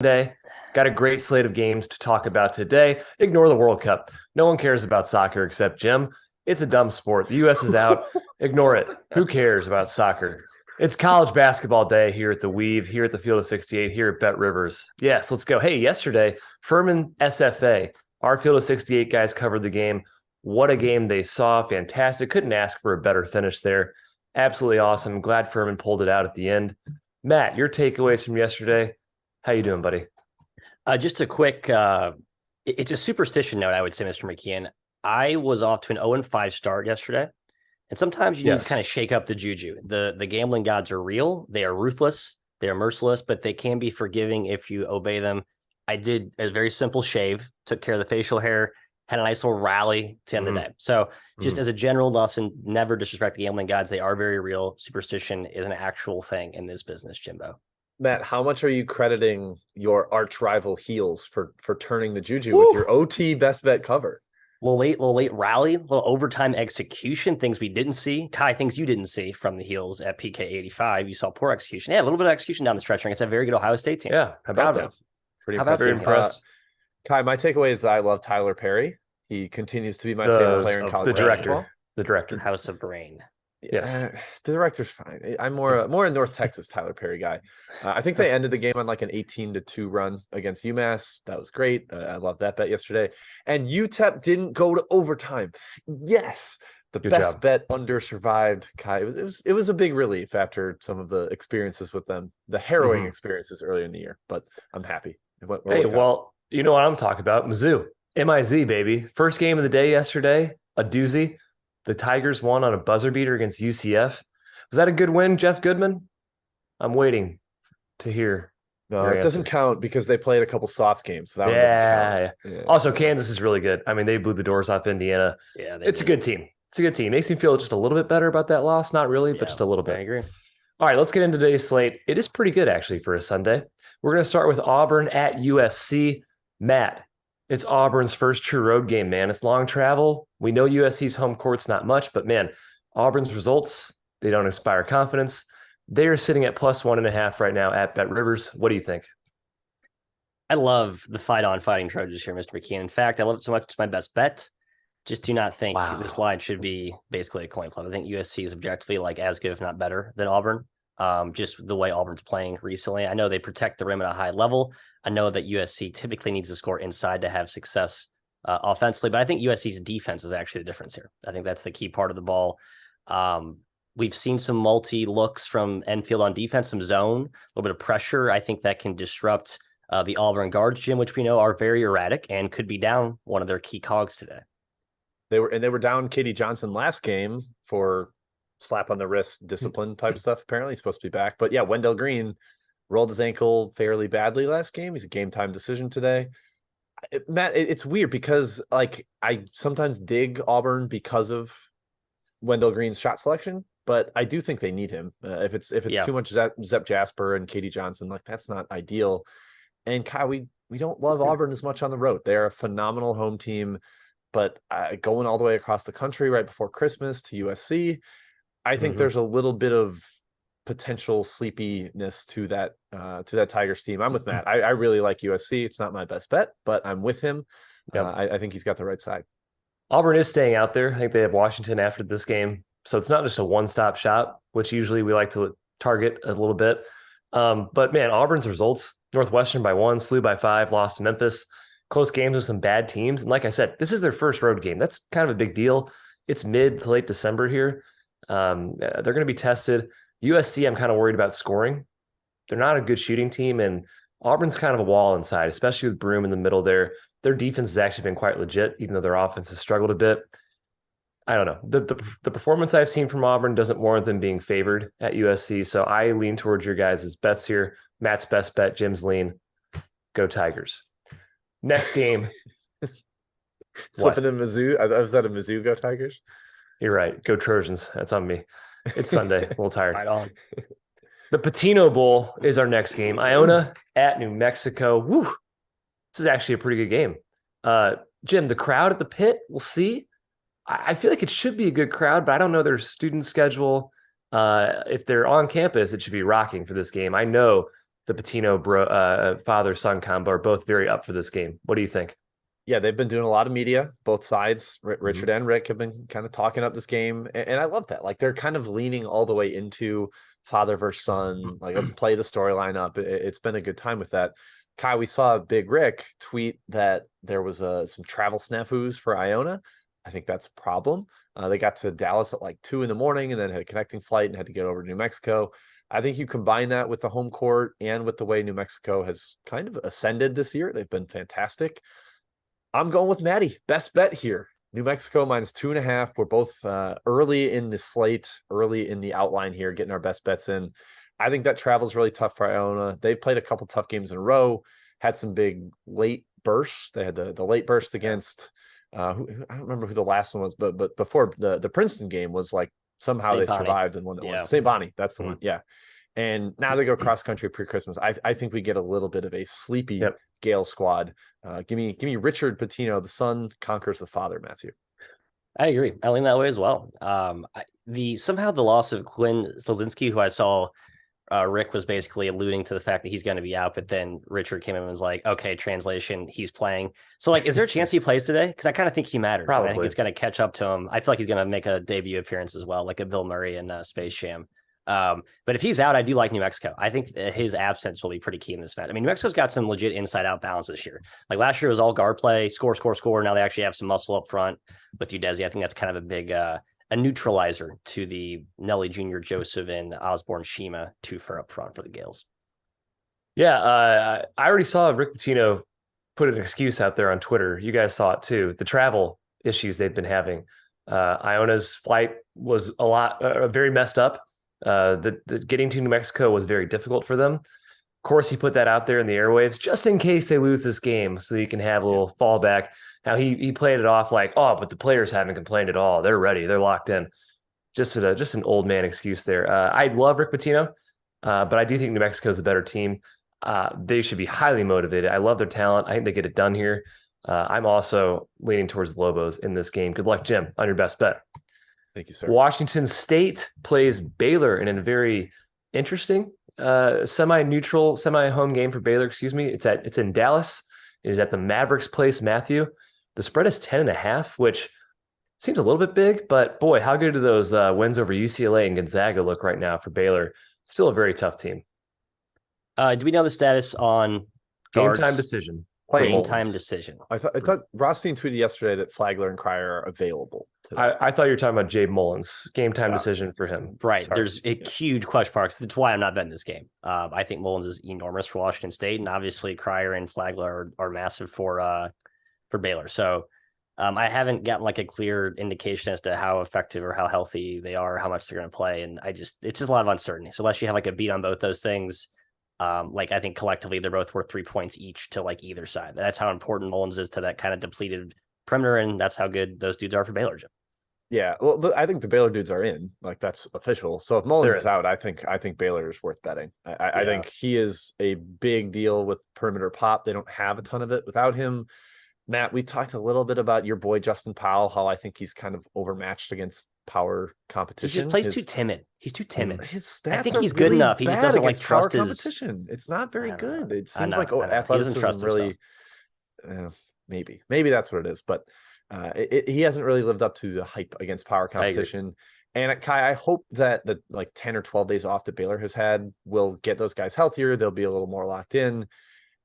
Day. Got a great slate of games to talk about today. Ignore the World Cup. No one cares about soccer except Jim. It's a dumb sport. The U.S. is out. Ignore it. Who cares about soccer? It's college basketball day here at the Weave, here at the Field of 68, here at BetRivers. Yes, let's go. Hey, yesterday, Furman SFA, our Field of 68 guys covered the game. What a game they saw. Fantastic. Couldn't ask for a better finish there. Absolutely awesome. Glad Furman pulled it out at the end. Matt, your takeaways from yesterday. How you doing, buddy? Just a quick, it's a superstition note, I would say, Mr. McKeon. I was off to an 0-5 start yesterday, and sometimes you need to kind of shake up the juju. The gambling gods are real. They are ruthless. They are merciless, but they can be forgiving if you obey them. I did a very simple shave, took care of the facial hair, had a nice little rally to end the day. So just as a general lesson, never disrespect the gambling gods. They are very real. Superstition is an actual thing in this business, Jimbo. Matt, how much are you crediting your arch rival Heels for turning the juju with your OT best bet cover? Little late rally, little overtime execution, things we didn't see. Kai, things you didn't see from the Heels at PK 85. You saw poor execution. Yeah, a little bit of execution down the stretch. It's a very good Ohio State team. Yeah, how about that? Pretty impressed. Kai, my takeaway is that I love Tyler Perry. He continues to be my favorite player in college basketball. The director. House of Brain. Yes, the director's fine. I'm more a North Texas Tyler Perry guy. I think they ended the game on like an 18-2 run against UMass. That was great. I love that bet yesterday. And UTEP didn't go to overtime. Yes, the Good best job. bet under survived. Kai, it was a big relief after some of the experiences with them, the harrowing experiences earlier in the year. But I'm happy. Well, you know what I'm talking about? Mizzou, MIZ baby. First game of the day yesterday, a doozy. The Tigers won on a buzzer beater against UCF. Was that a good win, Jeff Goodman? I'm waiting to hear. No, it doesn't count because they played a couple soft games. So that one doesn't count. Yeah. Also, Kansas is really good. I mean, they blew the doors off Indiana. Yeah, it's a good team. It's a good team. Makes me feel just a little bit better about that loss. Not really, but just a little bit. I agree. All right, let's get into today's slate. It is pretty good, actually, for a Sunday. We're going to start with Auburn at USC. Matt, it's Auburn's first true road game, man. It's long travel. We know USC's home court's not much, but man, Auburn's results, they don't inspire confidence. They're sitting at +1.5 right now at BetRivers. What do you think? I love the fighting Trojans here, Mr. McKeon. In fact, I love it so much. It's my best bet. Just do not think this line should be basically a coin flip. I think USC is objectively like as good, if not better, than Auburn. Just the way Auburn's playing recently. I know they protect the rim at a high level. I know that USC typically needs to score inside to have success offensively, but I think USC's defense is actually the difference here. I think that's the key part of the ball. We've seen some multi-looks from Enfield on defense, some zone, a little bit of pressure. I think that can disrupt the Auburn guards, Jim, which we know are very erratic and could be down one of their key cogs today. They were down Katie Johnson last game for slap on the wrist discipline type stuff. Apparently he's supposed to be back, but yeah, Wendell Green rolled his ankle fairly badly last game. He's a game time decision today. Matt, it's weird because like I sometimes dig Auburn because of Wendell Green's shot selection, but I do think they need him. If it's too much Zep Jasper and Katie Johnson, like that's not ideal. And Kyle, we don't love Auburn as much on the road. They're a phenomenal home team, but going all the way across the country right before Christmas to USC, I think there's a little bit of potential sleepiness to that Tigers team. I'm with Matt. I really like USC. It's not my best bet, but I'm with him. Yep. I think he's got the right side. Auburn is staying out there. I think they have Washington after this game. So it's not just a one-stop shop, which usually we like to target a little bit. But man, Auburn's results, Northwestern by 1, SLU by 5, lost to Memphis, close games with some bad teams. And like I said, this is their first road game. That's kind of a big deal. It's mid to late December here. They're going to be tested. USC, I'm kind of worried about scoring. They're not a good shooting team, and Auburn's kind of a wall inside, especially with Broome in the middle there. Their defense has actually been quite legit, even though their offense has struggled a bit. I don't know. The performance I've seen from Auburn doesn't warrant them being favored at USC, so I lean towards your guys' bets here. Matt's best bet, Jim's lean. Go Tigers. Next game. Slipping in Mizzou. Was that a Mizzou go Tigers? You're right. Go Trojans. That's on me. It's Sunday. A little tired. Right on. The Patino Bowl is our next game. Iona at New Mexico. Woo. This is actually a pretty good game. Jim, the crowd at the pit, we'll see. I feel like it should be a good crowd, but I don't know their student schedule. If they're on campus, it should be rocking for this game. I know the Patino father-son combo are both very up for this game. What do you think? Yeah, they've been doing a lot of media, both sides. Richard Mm-hmm. and Rick have been kind of talking up this game. And I love that. Like they're kind of leaning all the way into father versus son. Like, let's play the storyline up. It's been a good time with that. Kai, we saw Big Rick tweet that there was some travel snafus for Iona. I think that's a problem. They got to Dallas at like 2 a.m. and then had a connecting flight and had to get over to New Mexico. I think you combine that with the home court and with the way New Mexico has kind of ascended this year. They've been fantastic. I'm going with Maddie. Best bet here. New Mexico -2.5. We're both early in the slate, early in the outline here, getting our best bets in. I think that travel is really tough for Iona. They've played a couple tough games in a row, had some big late bursts. They had the late burst against I don't remember who the last one was, but before the Princeton game was like somehow St. they Bonnie. survived and won that one. St. Bonnie, that's the one. Yeah. And now they go cross country pre-Christmas. I think we get a little bit of a sleepy Gale squad. Give me Richard Pitino. The son conquers the father, Matthew. I agree. I lean that way as well. Somehow the loss of Quinn Stelzinski, who I saw Rick was basically alluding to the fact that he's going to be out, but then Richard came in and was like, okay, translation, he's playing. So like, is there a chance he plays today? Because I kind of think he matters. Probably. I think it's going to catch up to him. I feel like he's going to make a debut appearance as well, like a Bill Murray in Space Jam. But if he's out, I do like New Mexico. I think his absence will be pretty key in this match. I mean, New Mexico's got some legit inside-out balance this year. Like last year was all guard play, score. Now they actually have some muscle up front with Udezi. I think that's kind of a big a neutralizer to the Nelly Jr., Joseph, and Osborne Shima for up front for the Gales. Yeah, I already saw Rick Pitino put an excuse out there on Twitter. You guys saw it too. The travel issues they've been having. Iona's flight was very messed up. The getting to New Mexico was very difficult for them. Of course, he put that out there in the airwaves just in case they lose this game, so you can have a little fallback. Now he played it off like, oh, but the players haven't complained at all. They're ready. They're locked in. Just an old man excuse there. I love Rick Pitino, but I do think New Mexico is the better team. They should be highly motivated. I love their talent. I think they get it done here. I'm also leaning towards the Lobos in this game. Good luck, Jim, on your best bet. Thank you, sir. Washington State plays Baylor in a very interesting semi-neutral, semi-home game for Baylor. Excuse me. It's in Dallas. It is at the Mavericks place, Matthew. The spread is 10.5, which seems a little bit big, but boy, how good do those wins over UCLA and Gonzaga look right now for Baylor? Still a very tough team. Do we know the status on guards? Game time decision. Game time decision. I thought Rothstein tweeted yesterday that Flagler and Cryer are available today. I thought you were talking about Jabe Mullins. Game time decision for him. Right. Sorry. There's a huge question mark. That's why I'm not betting this game. I think Mullins is enormous for Washington State, and obviously Cryer and Flagler are massive for Baylor. So I haven't gotten like a clear indication as to how effective or how healthy they are, how much they're going to play, and it's just a lot of uncertainty. So unless you have like a beat on both those things. I think collectively they're both worth 3 points each to like either side. That's how important Mullins is to that kind of depleted perimeter, and that's how good those dudes are for Baylor. Yeah, well, I think the Baylor dudes are in. Like that's official. So if Mullins is out, I think Baylor is worth betting. I think he is a big deal with perimeter pop. They don't have a ton of it without him. Matt, we talked a little bit about your boy Justin Powell, how I think he's kind of overmatched against power competition. He just plays too timid. He's too timid. His stats I think he's good enough. He just doesn't like trust his competition. It's not very good. It seems like athleticism really. Maybe that's what it is, but he hasn't really lived up to the hype against power competition. And Kai, I hope that the like 10 or 12 days off that Baylor has had will get those guys healthier. They'll be a little more locked in.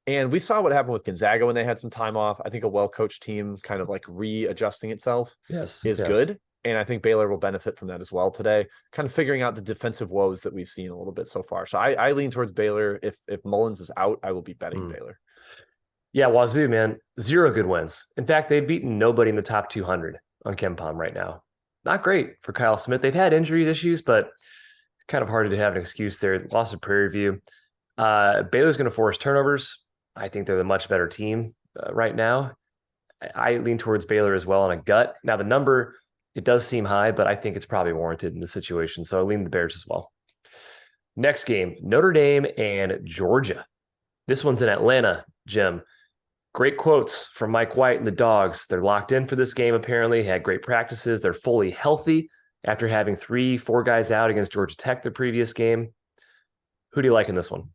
And we saw what happened with Gonzaga when they had some time off. I think a well-coached team kind of like readjusting itself is good. And I think Baylor will benefit from that as well today, kind of figuring out the defensive woes that we've seen a little bit so far. So I lean towards Baylor. If Mullins is out, I will be betting Baylor. Yeah, Wazoo, man, 0 good wins. In fact, they've beaten nobody in the top 200 on KenPom right now. Not great for Kyle Smith. They've had injuries issues, but kind of hard to have an excuse there. Loss of Prairie View. Baylor's going to force turnovers. I think they're the much better team right now. I lean towards Baylor as well on a gut. Now, the number, it does seem high, but I think it's probably warranted in the situation. So I lean the Bears as well. Next game, Notre Dame and Georgia. This one's in Atlanta, Jim. Great quotes from Mike White and the Dogs. They're locked in for this game, apparently. Had great practices. They're fully healthy after having 3-4 guys out against Georgia Tech the previous game. Who do you like in this one?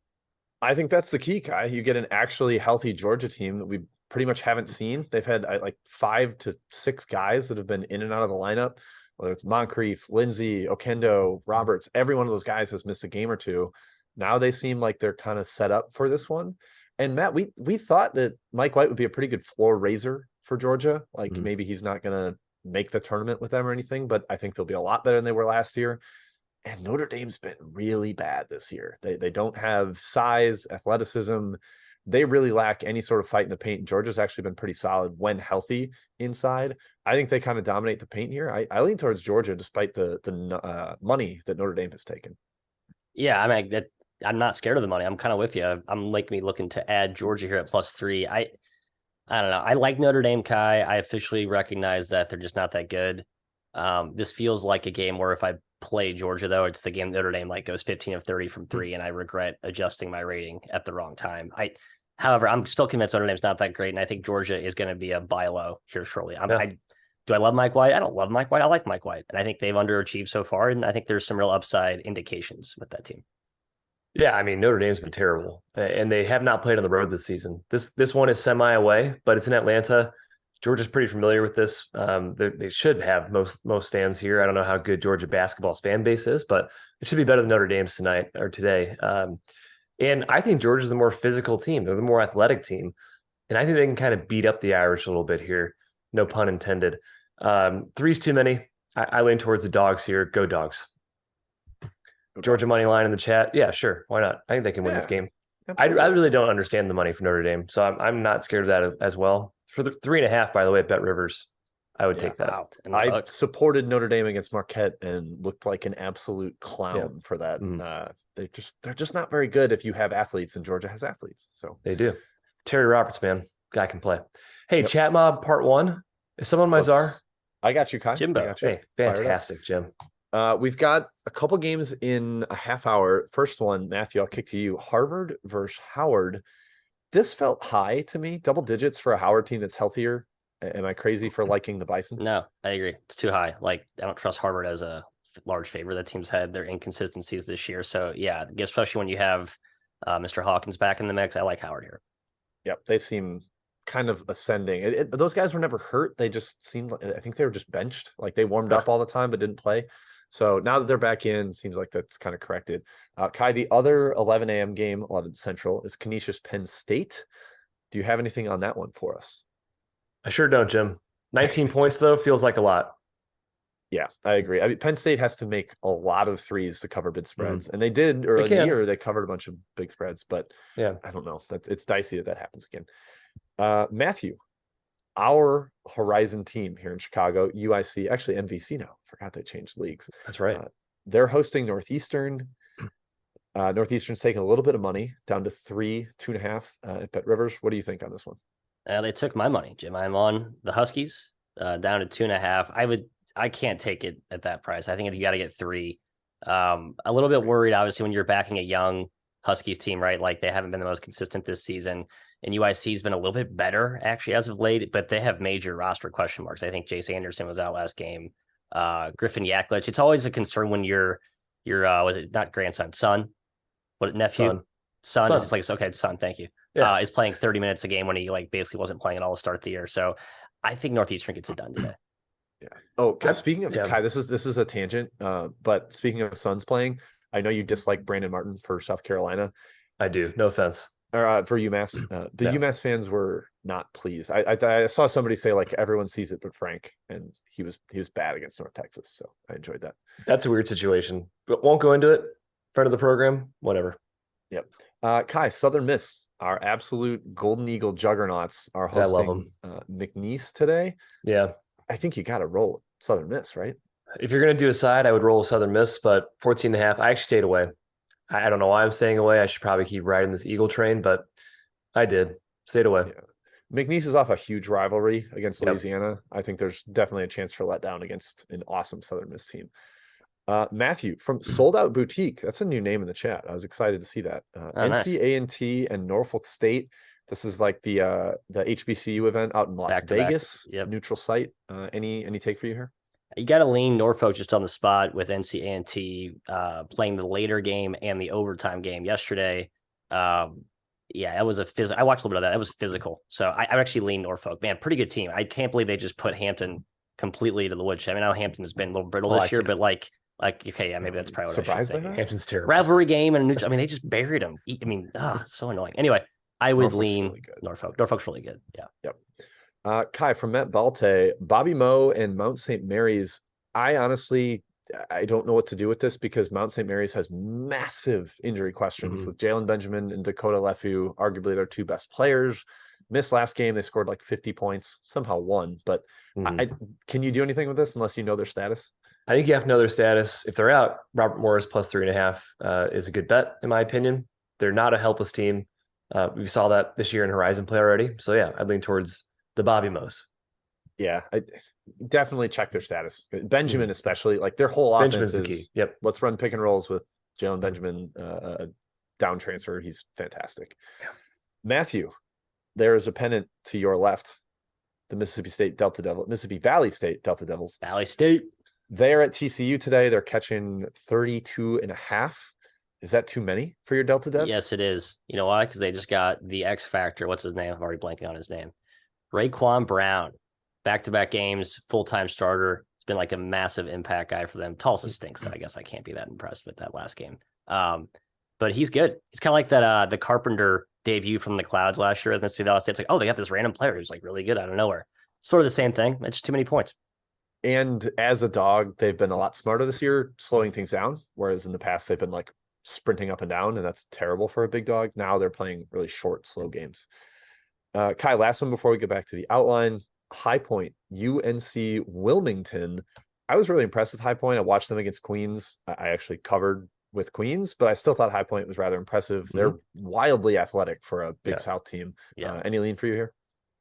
I think that's the key, Kai. You get an actually healthy Georgia team that we pretty much haven't seen. They've had like 5 to 6 guys that have been in and out of the lineup, whether it's Moncrief, Lindsey, Okendo, Roberts. Every one of those guys has missed a game or two. Now they seem like they're kind of set up for this one. And Matt, we thought that Mike White would be a pretty good floor raiser for Georgia. Like maybe he's not going to make the tournament with them or anything, but I think they'll be a lot better than they were last year. And Notre Dame's been really bad this year. They don't have size, athleticism. They really lack any sort of fight in the paint. Georgia's actually been pretty solid when healthy inside. I think they kind of dominate the paint here. I lean towards Georgia despite the money that Notre Dame has taken. Yeah, I mean, I'm not scared of the money. I'm kind of with you. I'm looking to add Georgia here at +3. I don't know. I like Notre Dame, Kai. I officially recognize that they're just not that good. This feels like a game where if I play Georgia, though, it's the game Notre Dame like goes 15 of 30 from 3, and I regret adjusting my rating at the wrong time. However, I'm still convinced Notre Dame's not that great, and I think Georgia is going to be a buy low here shortly. Do I love Mike White? I don't love Mike White. I like Mike White, and I think they've underachieved so far, and I think there's some real upside indications with that team. Yeah, I mean, Notre Dame's been terrible, and they have not played on the road this season. This one is semi away, but it's in Atlanta. Georgia's pretty familiar with this. They should have most fans here. I don't know how good Georgia basketball's fan base is, but it should be better than Notre Dame's tonight or today. And I think Georgia's the more physical team. They're the more athletic team, and I think they can kind of beat up the Irish a little bit here. No pun intended. 3's too many. I lean towards the dogs here. Go dogs. Georgia money line in the chat. Yeah, sure. Why not? I think they can win this game. I really don't understand the money for Notre Dame, so I'm not scared of that as well. For the 3.5, by the way, at BetRivers, I would take that out. I supported Notre Dame against Marquette and looked like an absolute clown for that. They're just not very good if you have athletes, and Georgia has athletes. So they do. Terry Roberts, man, guy can play. Hey, Chat Mob Part 1. Is someone my czar? I got you, Kai. Jimbo. Got you. Hey, fantastic, Jim. We've got a couple games in a half hour. First one, Matthew, I'll kick to you. Harvard versus Howard. This felt high to me. Double digits for a Howard team that's healthier. Am I crazy for liking the Bison? No, I agree. It's too high. Like, I don't trust Harvard as a large favorite. The team's had their inconsistencies this year. So, yeah, especially when you have Mr. Hawkins back in the mix, I like Howard here. Yep, they seem kind of ascending. Those guys were never hurt. They just seemed like, I think they were just benched. Like they warmed up all the time but didn't play. So now that they're back in, seems like that's kind of corrected. Kai, the other 11 a.m. game, 11 Central, is Canisius Penn State. Do you have anything on that one for us? I sure don't, Jim. 19 points, though, feels like a lot. Yeah, I agree. I mean, Penn State has to make a lot of threes to cover big spreads. And they did early in the year. They covered a bunch of big spreads, but yeah, I don't know. It's dicey that happens again. Matthew, our Horizon team here in Chicago, UIC, actually MVC now. Forgot they changed leagues. That's right. They're hosting Northeastern. Northeastern's taking a little bit of money, down to 2.5 at BetRivers. What do you think on this one? They took my money, Jim. I'm on the Huskies, down to 2.5. I can't take it at that price. I think if you got to get 3, a little bit worried, obviously, when you're backing a young Huskies team, right? Like they haven't been the most consistent this season. And UIC's been a little bit better actually as of late, but they have major roster question marks. I think Jace Anderson was out last game. Griffin Yaklich. It's always a concern when your was it not grandson, son? What nephew? Son. It's like, okay, son, thank you. Yeah. Is playing 30 minutes a game when he like basically wasn't playing at all to start the year. So I think Northeastern gets it done today. Yeah. Oh, speaking of Kai, this is a tangent. But speaking of sons playing, I know you dislike Brandon Martin for South Carolina. I do. No offense. Or for UMass, UMass fans were not pleased. I saw somebody say like everyone sees it but Frank, and he was bad against North Texas, so I enjoyed that. That's a weird situation, but won't go into it. Friend of the program, whatever. Yep. Kai, Southern Miss, our absolute Golden Eagle juggernauts, are hosting McNeese today. Yeah, I think you got to roll Southern Miss, right? If you're going to do a side, I would roll Southern Miss, but 14.5. I actually stayed away. I don't know why I'm staying away. I should probably keep riding this Eagle train, but I did. Stayed away. Yeah. McNeese is off a huge rivalry against Louisiana. I think there's definitely a chance for letdown against an awesome Southern Miss team. Matthew from Sold Out Boutique. That's a new name in the chat. I was excited to see that. NC A&T and Norfolk State. This is like the HBCU event out in Las Vegas. Yep. Neutral site. Any take for you here? You got to lean Norfolk just on the spot with NC A&T playing the later game and the overtime game yesterday. Yeah, that was I watched a little bit of that. It was physical. So I actually lean Norfolk. Man, pretty good team. I can't believe they just put Hampton completely to the woodshed. I mean, I know Hampton's been a little brittle this year, but okay, yeah, maybe that's probably what I should Surprised by think. that? Hampton's terrible. Rivalry game and I mean, they just buried them. I mean, so annoying. Anyway, I would Norfolk's lean really good. Norfolk. Norfolk's really good. Yeah. Yep. Kai from Matt Balte, Bobby Moe and Mount St. Mary's. I don't know what to do with this because Mount St. Mary's has massive injury questions with Jalen Benjamin and Dakota Lefu, arguably their two best players. Missed last game. They scored like 50 points, somehow won. But can you do anything with this unless you know their status? I think you have to know their status. If they're out, Robert Morris plus 3.5 is a good bet, in my opinion. They're not a helpless team. We saw that this year in Horizon play already. So yeah, I'd lean towards the Bobby Moes. Yeah, I definitely check their status. Benjamin, especially, like their whole offense Benjamin's is the key. Yep. Let's run pick and rolls with Jalen Benjamin, down transfer. He's fantastic. Yeah. Matthew, there is a pennant to your left. The Mississippi Valley State Delta Devils. Valley State. They're at TCU today. They're catching 32.5. Is that too many for your Delta Devs? Yes, it is. You know why? Because they just got the X factor. What's his name? I'm already blanking on his name. Raekwon Brown. Back-to-back games, full-time starter. It's been like a massive impact guy for them. Tulsa stinks, so I guess I can't be that impressed with that last game. But he's good. He's kind of like that the Carpenter debut from the Clouds last year at Mississippi Valley State. It's like, oh, they got this random player who's like really good out of nowhere. Sort of the same thing. It's just too many points. And as a dog, they've been a lot smarter this year, slowing things down. Whereas in the past, they've been like sprinting up and down, and that's terrible for a big dog. Now they're playing really short, slow games. Kai, last one before we get back to the outline. High Point, UNC Wilmington. I was really impressed with High Point. I watched them against Queens. I actually covered with Queens, but I still thought High Point was rather impressive. They're wildly athletic for a Big South team. Any lean for you here?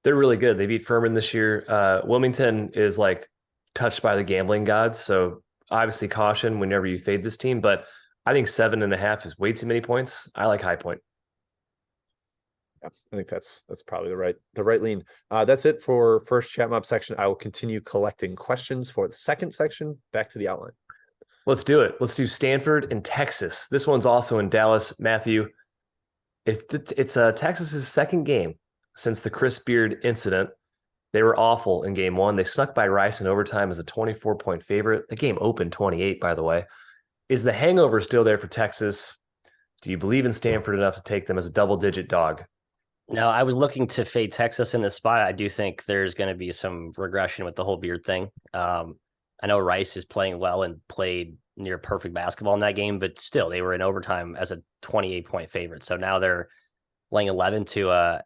They're really good. They beat Furman this year. Wilmington is like touched by the gambling gods. So obviously caution whenever you fade this team, but I think 7.5 is way too many points. I like High Point. Yeah, I think that's probably the right lean. That's it for first chat mob section. I will continue collecting questions for the second section. Back to the outline. Let's do it. Let's do Stanford and Texas. This one's also in Dallas. Matthew, it's Texas's second game since the Chris Beard incident. They were awful in game one. They snuck by Rice in overtime as a 24-point favorite. The game opened 28, by the way. Is the hangover still there for Texas? Do you believe in Stanford enough to take them as a double-digit dog? No, I was looking to fade Texas in this spot. I do think there's going to be some regression with the whole Beard thing. I know Rice is playing well and played near perfect basketball in that game, but still, they were in overtime as a 28-point favorite. So now they're laying 11 to a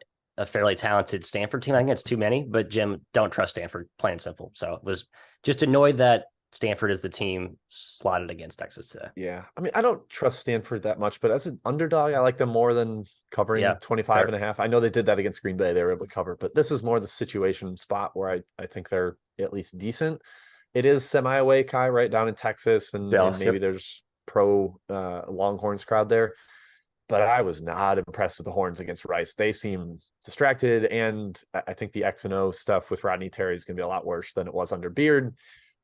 fairly talented Stanford team. I think it's too many, but Jim, don't trust Stanford, plain and simple. So it was just annoyed that Stanford is the team slotted against Texas today. Yeah. I mean, I don't trust Stanford that much, but as an underdog, I like them more than covering 25.5. I know they did that against Green Bay. They were able to cover, but this is more the situation spot where I think they're at least decent. It is semi-away, Kai, right down in Texas, and maybe there's pro Longhorns crowd there. But I was not impressed with the Horns against Rice. They seem distracted, and I think the X and O stuff with Rodney Terry is going to be a lot worse than it was under Beard.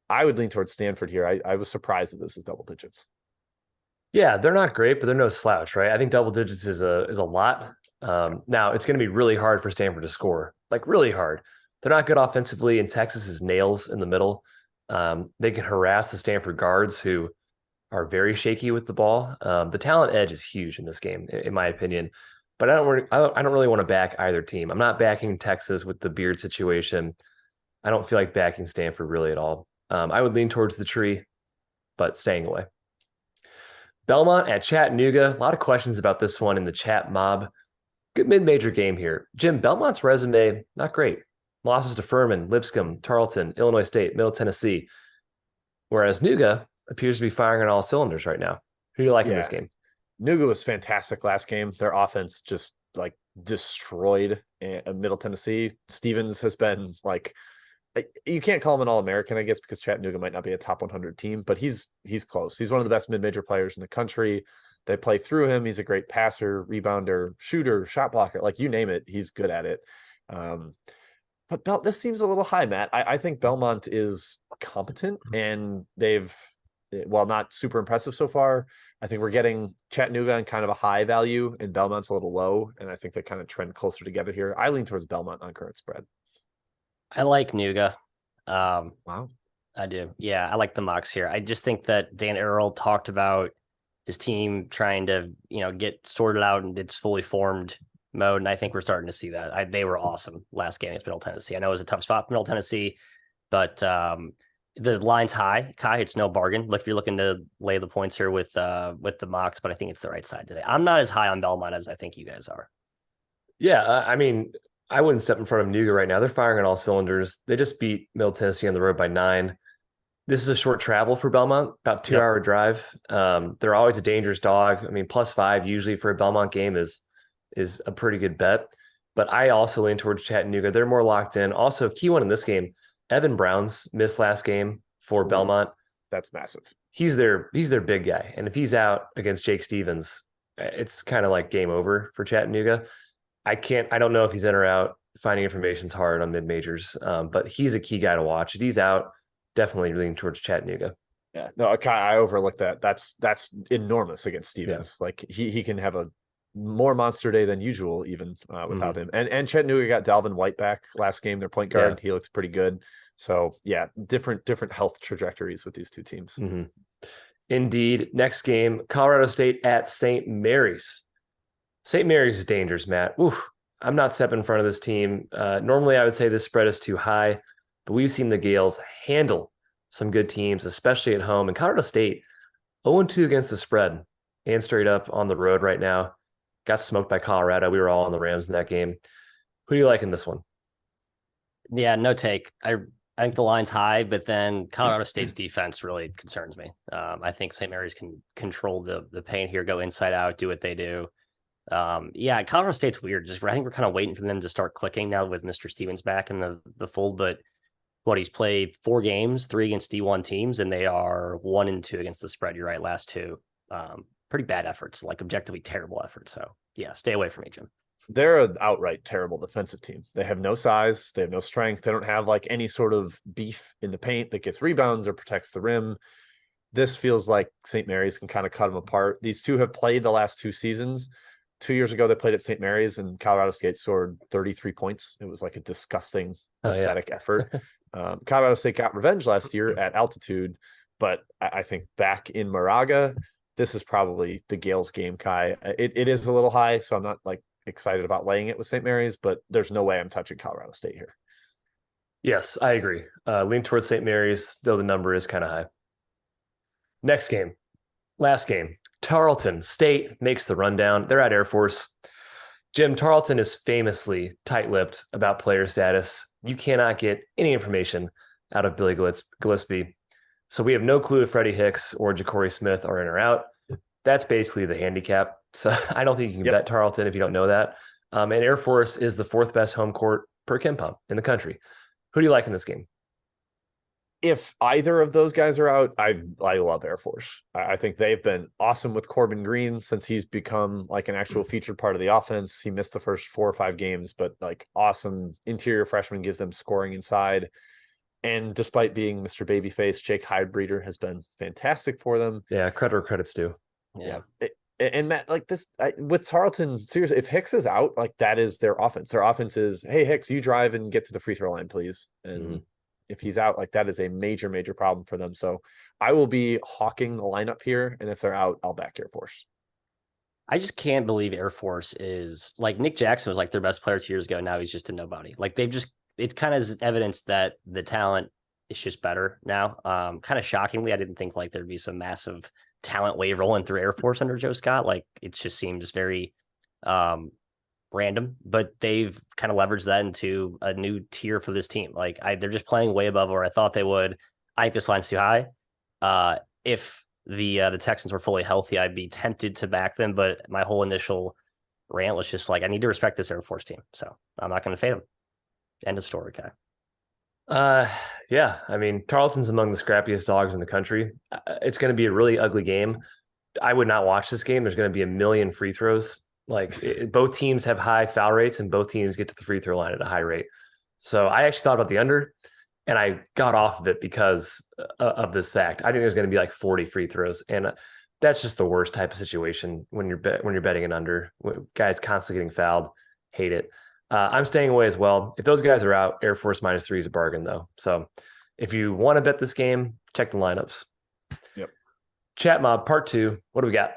I would lean towards Stanford here. I was surprised that this is double digits. Yeah, they're not great, but they're no slouch, right? I think double digits is a lot. Now it's going to be really hard for Stanford to score, like really hard. They're not good offensively, and Texas is nails in the middle. They can harass the Stanford guards who are very shaky with the ball. The talent edge is huge in this game, in my opinion. But I don't really want to back either team. I'm not backing Texas with the Beard situation. I don't feel like backing Stanford really at all. I would lean towards the tree, but staying away. Belmont at Chattanooga. A lot of questions about this one in the chat mob. Good mid-major game here. Jim, Belmont's resume, not great. Losses to Furman, Lipscomb, Tarleton, Illinois State, Middle Tennessee. Whereas Nooga appears to be firing on all cylinders right now. Who do you like in this game? Nooga was fantastic last game. Their offense just like destroyed Middle Tennessee. Stevens has been like, you can't call him an All-American, I guess, because Chattanooga might not be a top 100 team, but he's close. He's one of the best mid-major players in the country. They play through him. He's a great passer, rebounder, shooter, shot blocker. Like you name it, he's good at it. But this seems a little high, Matt. I think Belmont is competent, and they've while not super impressive so far, I think we're getting Chattanooga on kind of a high value and Belmont's a little low. And I think they kind of trend closer together here. I lean towards Belmont on current spread. I like Nuga. Wow. I do. Yeah, I like the mocks here. I just think that Dan Earl talked about his team trying to, get sorted out and it's fully formed mode. And I think we're starting to see that. They were awesome last game against Middle Tennessee. I know it was a tough spot for Middle Tennessee, but the line's high. Kai, it's no bargain. Look, if you're looking to lay the points here with the mocks, but I think it's the right side today. I'm not as high on Belmont as I think you guys are. Yeah, I mean, I wouldn't step in front of Nuga right now. They're firing on all cylinders. They just beat Middle Tennessee on the road by 9. This is a short travel for Belmont, about 2-hour drive. They're always a dangerous dog. I mean, +5 usually for a Belmont game is a pretty good bet. But I also lean towards Chattanooga. They're more locked in. Also, key one in this game, Evan Brown's missed last game for Belmont. That's massive. He's their big guy. And if he's out against Jake Stevens, it's kind of like game over for Chattanooga. I don't know if he's in or out. Finding information's hard on mid-majors, but he's a key guy to watch. If he's out, definitely leaning towards Chattanooga. Yeah, no, I overlooked that. That's enormous against Stevens. Yeah. Like he can have a more monster day than usual, even without him. And Chattanooga got Dalvin White back last game. Their point guard, he looks pretty good. So yeah, different health trajectories with these two teams. Mm-hmm. Indeed. Next game, Colorado State at St. Mary's. St. Mary's is dangerous, Matt. Oof, I'm not stepping in front of this team. Normally, I would say this spread is too high, but we've seen the Gales handle some good teams, especially at home. And Colorado State, 0-2 against the spread and straight up on the road right now. Got smoked by Colorado. We were all on the Rams in that game. Who do you like in this one? Yeah, no take. I think the line's high, but then Colorado State's defense really concerns me. I think St. Mary's can control the paint here, go inside out, do what they do. Yeah, Colorado State's weird. I think we're kind of waiting for them to start clicking now with Mr. Stevens back in the fold. But he's played 4 games, 3 against D1 teams, and they are 1-2 against the spread. You're right, last 2. Pretty bad efforts, like objectively terrible efforts. So yeah, stay away from me, Jim. They're an outright terrible defensive team. They have no size. They have no strength. They don't have like any sort of beef in the paint that gets rebounds or protects the rim. This feels like St. Mary's can kind of cut them apart. These two have played the last 2 seasons. 2 years ago, they played at St. Mary's and Colorado State scored 33 points. It was like a disgusting, pathetic effort. Colorado State got revenge last year at altitude, but I think back in Moraga, this is probably the Gales game, Kai. It is a little high, so I'm not like excited about laying it with St. Mary's, but there's no way I'm touching Colorado State here. Yes, I agree. Lean towards St. Mary's, though the number is kind of high. Next game, last game. Tarleton State makes the rundown. They're at Air Force. Jim, Tarleton is famously tight-lipped about player status. You cannot get any information out of Billy Gillespie. So we have no clue if Freddie Hicks or Ja'Cory Smith are in or out. That's basically the handicap. So I don't think you can bet Tarleton if you don't know that. And Air Force is the 4th best home court per KenPom in the country. Who do you like in this game? If either of those guys are out, I love Air Force. I think they've been awesome with Corbin Green since he's become like an actual featured part of the offense. He missed the first 4 or 5 games, but like awesome interior freshman gives them scoring inside. And despite being Mr. Babyface, Jake Hydebreeder has been fantastic for them. Yeah, credit where credit's due. Yeah. And Matt, like this with Tarleton, seriously, if Hicks is out, like that is their offense. Their offense is, hey, Hicks, you drive and get to the free throw line, please. And if he's out, like that is a major, major problem for them. So I will be hawking the lineup here. And if they're out, I'll back Air Force. I just can't believe Air Force is like Nick Jackson was like their best player 2 years ago. Now he's just a nobody. Like it's kind of evidence that the talent is just better now. Kind of shockingly, I didn't think like there'd be some massive talent wave rolling through Air Force under Joe Scott. Like it just seems very random, but they've kind of leveraged that into a new tier for this team. Like they're just playing way above where I thought they would. I think this line's too high. If the Texans were fully healthy, I'd be tempted to back them, but my whole initial rant was just like, I need to respect this Air Force team. So I'm not going to fade them. End of story, Kai. Yeah. I mean, Tarleton's among the scrappiest dogs in the country. It's going to be a really ugly game. I would not watch this game. There's going to be a million free throws. Like both teams have high foul rates and both teams get to the free throw line at a high rate. So I actually thought about the under. and I got off of it because of this fact. I think there's going to be like 40 free throws, and that's just the worst type of situation when you're betting an under. Guys constantly getting fouled, hate it. I'm staying away as well. If those guys are out, Air Force -3 is a bargain though. So if you want to bet this game, check the lineups. Yep. Chat Mob Part 2. What do we got?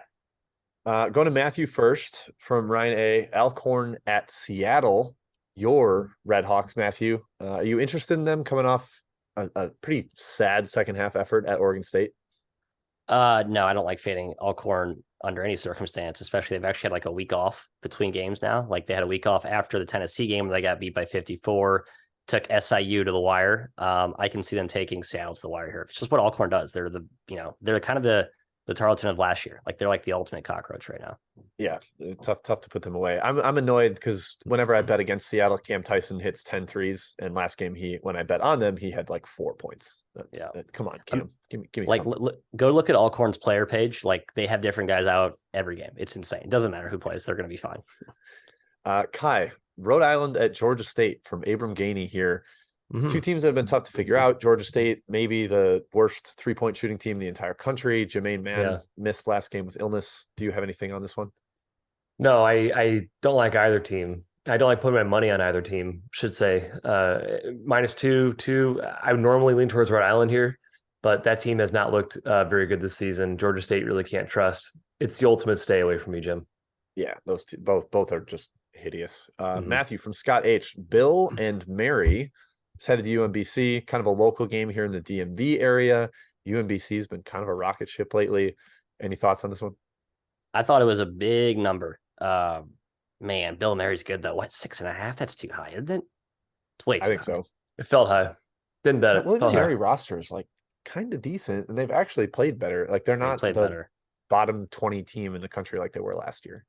Going to Matthew first from Ryan A. Alcorn at Seattle. Your Red Hawks, Matthew. Are you interested in them coming off a pretty sad second half effort at Oregon State? No, I don't like fading Alcorn under any circumstance, especially they've actually had like a week off between games now. Like they had a week off after the Tennessee game where they got beat by 54, took SIU to the wire. I can see them taking Seattle to the wire here. It's just what Alcorn does. They're they're kind of the Tarleton of last year. Like they're like the ultimate cockroach right now. Yeah, tough to put them away. I'm annoyed because whenever I bet against Seattle, Cam Tyson hits 10 threes, and last game when I bet on them, he had like 4 points. Come on, Cam, give me like go look at Alcorn's player page. Like they have different guys out every game. It's insane. It doesn't matter who plays; they're going to be fine. Kai, Rhode Island at Georgia State from Abram Gainey here. Mm-hmm. Two teams that have been tough to figure out. Georgia State, maybe the worst 3-point shooting team in the entire country. Jermaine Mann missed last game with illness. Do you have anything on this one? No, I don't like either team. I don't like putting my money on either team, should say. -2. I would normally lean towards Rhode Island here, but that team has not looked very good this season. Georgia State really can't trust. It's the ultimate stay away from me, Jim. Yeah, those two, both are just hideous. Matthew from Scott H. Bill and Mary is headed to UMBC, kind of a local game here in the DMV area. UMBC has been kind of a rocket ship lately. Any thoughts on this one? I thought it was a big number. Man, Bill Mary's good though. What, 6.5? That's too high, isn't it? Wait, I think so. It felt high. Didn't bet it. William Mary roster is like kind of decent, and they've actually played better. Like they're not the bottom 20 team in the country like they were last year.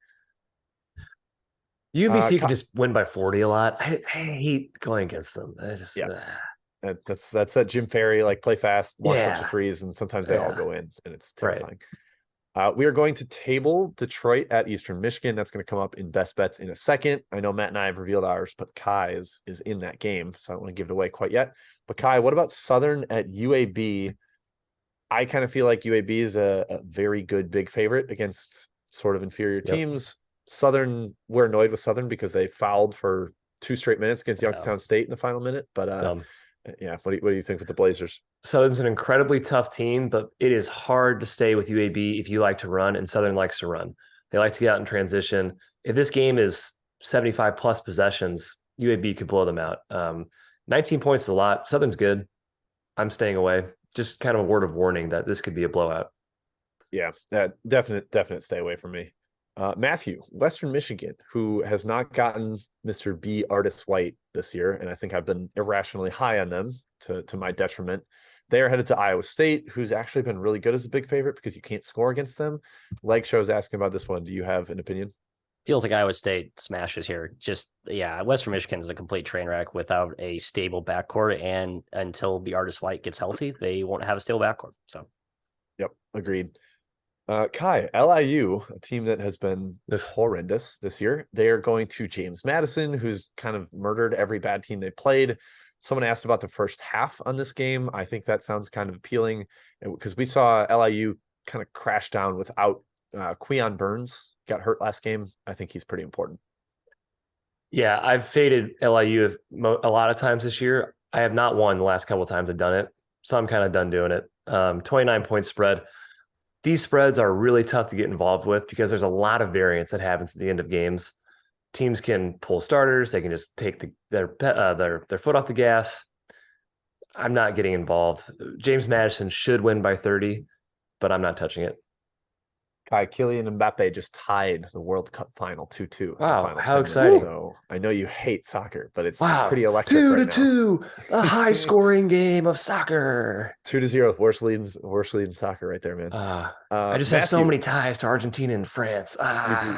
UMBC can just win by 40 a lot. I hate going against them. That's that Jim Ferry, like play fast, launch a bunch of threes, and sometimes they all go in, and it's terrifying. Right. We are going to table Detroit at Eastern Michigan. That's going to come up in best bets in a second. I know Matt and I have revealed ours, but Kai is in that game, so I don't want to give it away quite yet. But Kai, what about Southern at UAB? I kind of feel like UAB is a very good big favorite against sort of inferior teams. Southern, we're annoyed with Southern because they fouled for 2 straight minutes against Youngstown State in the final minute. But what do you think with the Blazers? Southern's an incredibly tough team, but it is hard to stay with UAB if you like to run, and Southern likes to run. They like to get out in transition. If this game is 75 plus possessions, UAB could blow them out. 19 points is a lot. Southern's good. I'm staying away. Just kind of a word of warning that this could be a blowout. Yeah, definite stay away from me. Matthew, Western Michigan, who has not gotten Mr. B. Artis White this year, and I think I've been irrationally high on them to my detriment. They are headed to Iowa State, who's actually been really good as a big favorite because you can't score against them. Leg Show's asking about this one. Do you have an opinion? Feels like Iowa State smashes here. Western Michigan is a complete train wreck without a stable backcourt, and until B. Artis White gets healthy, they won't have a stable backcourt. So, yep, agreed. Kai, LIU, a team that has been horrendous this year. They are going to James Madison, who's kind of murdered every bad team they played. Someone asked about the first half on this game. I think that sounds kind of appealing because we saw LIU kind of crash down without Queon Burns. Got hurt last game. I think he's pretty important. Yeah, I've faded LIU a lot of times this year. I have not won the last couple of times I've done it, so I'm kind of done doing it. 29-point spread. These spreads are really tough to get involved with because there's a lot of variance that happens at the end of games. Teams can pull starters. They can just take their foot off the gas. I'm not getting involved. James Madison should win by 30, but I'm not touching it. Kylian Mbappe just tied the World Cup final 2-2. Wow, how exciting. So I know you hate soccer, but it's pretty electric 2-2, a high-scoring game of soccer. 2-0, worst lead in soccer right there, man. I just have so many ties to Argentina and France.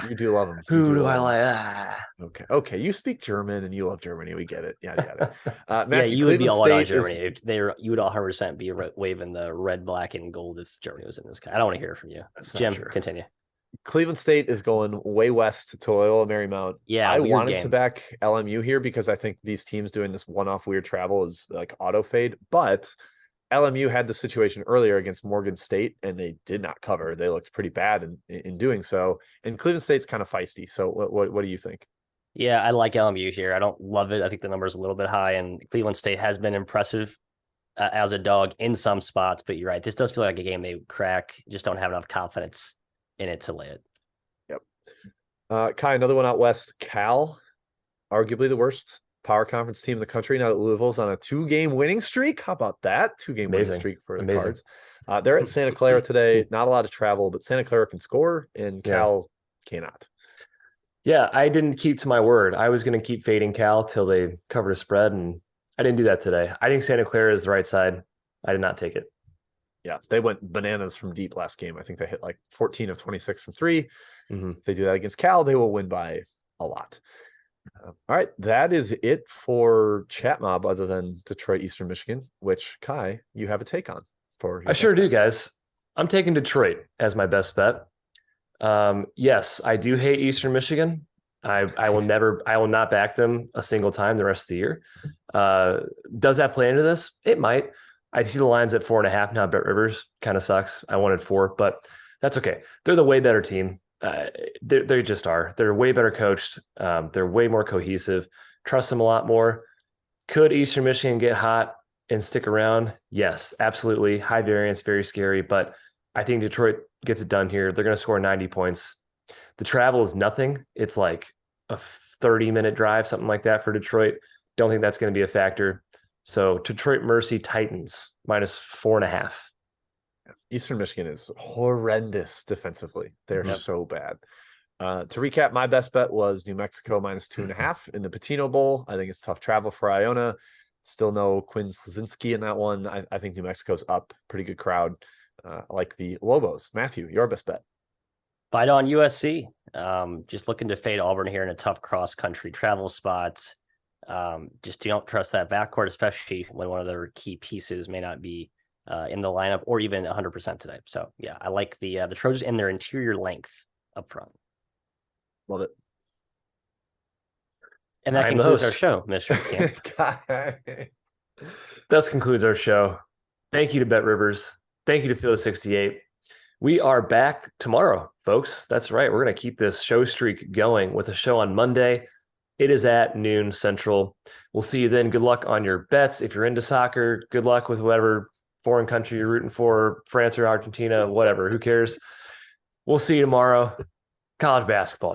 You do love them. Who do I like? Okay. You speak German and you love Germany. We get it. Yada. Matthew, you would be all about Germany. You would 100% be waving the red, black, and gold if Germany was in this guy. I don't want to hear from you. Jim, continue. Cleveland State is going way west to Loyola Marymount. Yeah, I weird wanted to game. back LMU here because I think these teams doing this one-off weird travel is like auto fade. But LMU had the situation earlier against Morgan State, and they did not cover. They looked pretty bad in doing so. And Cleveland State's kind of feisty. So what do you think? Yeah, I like LMU here. I don't love it. I think the number is a little bit high, and Cleveland State has been impressive as a dog in some spots. But you're right. This does feel like a game they would crack. Just don't have enough confidence in it to lay it. Yep. Kai, another one out west. Cal, arguably the worst power conference team in the country. Now that Louisville's on a 2-game winning streak. How about that? 2-game winning streak for the Cards. They're at Santa Clara today. Not a lot of travel, but Santa Clara can score, and Cal cannot. Yeah, I didn't keep to my word. I was going to keep fading Cal till they covered a spread, and I didn't do that today. I think Santa Clara is the right side. I did not take it. Yeah, they went bananas from deep last game. I think they hit like 14 of 26 from 3. If they do that against Cal, they will win by a lot. All right, that is it for Chat Mob other than Detroit, Eastern Michigan, which, Kai, you have a take on. I sure do, guys. I'm taking Detroit as my best bet. Yes, I do hate Eastern Michigan. I will not back them a single time the rest of the year. Does that play into this? It might. I see the lines at 4.5 now. BetRivers kind of sucks. I wanted 4, but that's okay. They're the way better team. They just are. They're way better coached. They're way more cohesive. Trust them a lot more. Could Eastern Michigan get hot and stick around? Yes, absolutely. High variance, very scary, but I think Detroit gets it done here. They're going to score 90 points. The travel is nothing. It's like a 30-minute drive, something like that for Detroit. Don't think that's going to be a factor. So Detroit Mercy Titans -4.5. Eastern Michigan is horrendous defensively. They're so bad. To recap, my best bet was New Mexico -2.5 in the Patino Bowl. I think it's tough travel for Iona. Still no Quinn Slazinski in that one. I think New Mexico's up. Pretty good crowd. Like the Lobos. Matthew, your best bet. Fight on USC. Just looking to fade Auburn here in a tough cross-country travel spot. Just don't trust that backcourt, especially when one of their key pieces may not be in the lineup or even 100% today. So yeah, I like the Trojans and their interior length up front. Love it. And that concludes our show, Mr. That concludes our show. Thank you to BetRivers. Thank you to Field 68. We are back tomorrow, folks. That's right. We're going to keep this show streak going with a show on Monday. It is at noon Central. We'll see you then. Good luck on your bets. If you're into soccer, good luck with whatever foreign country you're rooting for, France or Argentina, whatever. Who cares? We'll see you tomorrow. College basketball.